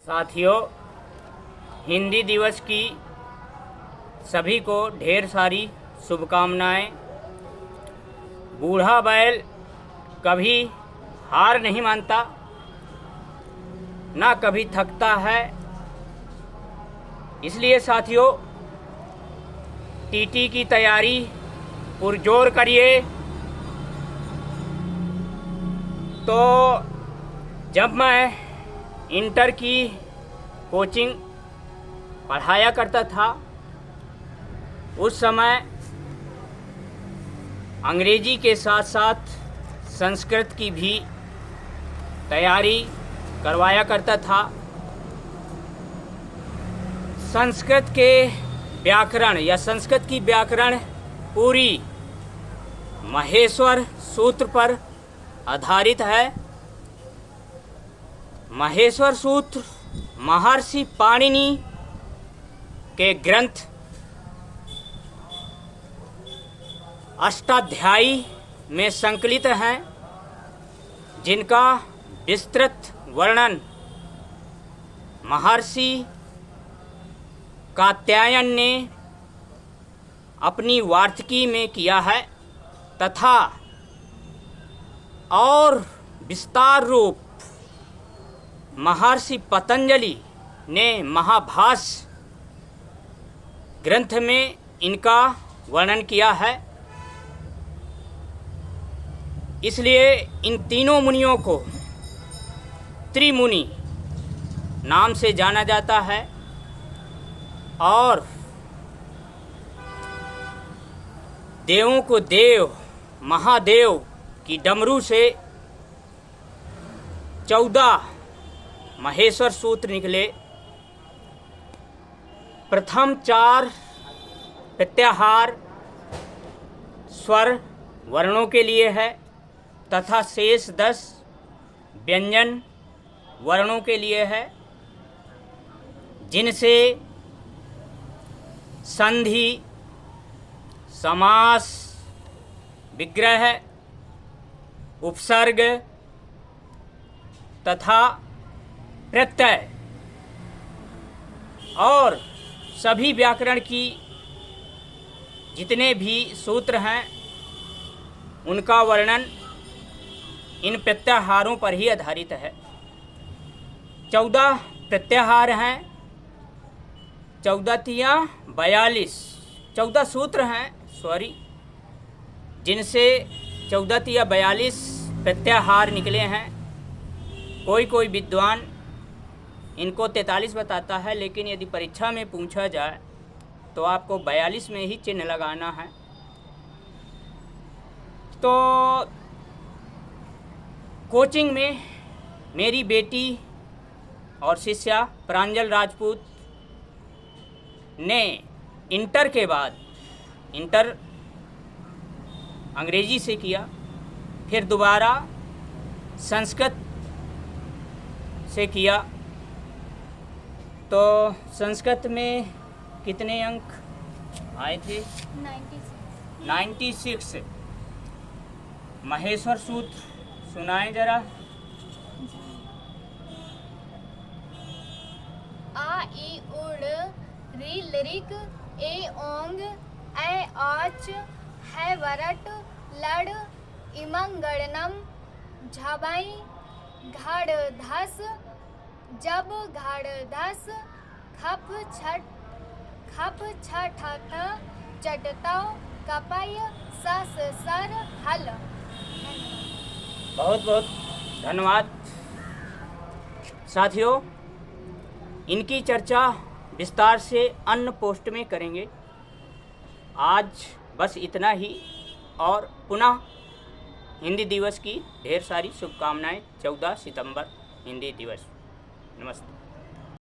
साथियों, हिंदी दिवस की सभी को ढेर सारी शुभकामनाएं। बूढ़ा बैल कभी हार नहीं मानता, ना कभी थकता है। इसलिए साथियों, टीटी की तैयारी पुरजोर करिए। तो जब मैं इंटर की कोचिंग पढ़ाया करता था, उस समय अंग्रेजी के साथ साथ संस्कृत की भी तैयारी करवाया करता था। संस्कृत के व्याकरण या संस्कृत की व्याकरण पूरी महेश्वर सूत्र पर आधारित है। महेश्वर सूत्र महर्षि पाणिनि के ग्रंथ अष्टाध्यायी में संकलित हैं, जिनका विस्तृत वर्णन महर्षि कात्यायन ने अपनी वार्तिकी में किया है, तथा और विस्तार रूप महर्षि पतंजलि ने महाभाष्य ग्रंथ में इनका वर्णन किया है। इसलिए इन तीनों मुनियों को त्रिमुनि नाम से जाना जाता है। और देवों को देव महादेव की डमरू से 14 महेश्वर सूत्र निकले। प्रथम 4 प्रत्याहार स्वर वर्णों के लिए है, तथा शेष 10 व्यंजन वर्णों के लिए है, जिनसे संधि, समास, विग्रह, उपसर्ग तथा प्रत्यय और सभी व्याकरण की जितने भी सूत्र हैं, उनका वर्णन इन प्रत्याहारों पर ही आधारित है। 14 प्रत्याहार हैं, 14 तिया 42, 14 सूत्र हैं, जिनसे 14 तिया 42 प्रत्याहार निकले हैं। कोई विद्वान इनको 43 बताता है, लेकिन यदि परीक्षा में पूछा जाए तो आपको 42 में ही चिन्ह लगाना है। तो कोचिंग में मेरी बेटी और शिष्या प्रांजल राजपूत ने इंटर के बाद, इंटर अंग्रेजी से किया, फिर दोबारा संस्कृत से किया। तो संस्कृत में कितने अंक आए थे? 96। महेश्वर सूत्र सुनाएं जरा। आ ई उड़ री लिरिक ए ओंग ऐ आच है वरट लड़ इमंगड़नम झबाई घाड़ धस जब घाड़ धस खप छठ चटताओ कपय सस सर हल। बहुत बहुत धन्यवाद। साथियों, इनकी चर्चा विस्तार से अन्य पोस्ट में करेंगे। आज बस इतना ही, और पुनः हिंदी दिवस की ढेर सारी शुभकामनाएं। 14 सितंबर हिंदी दिवस। नमस्ते।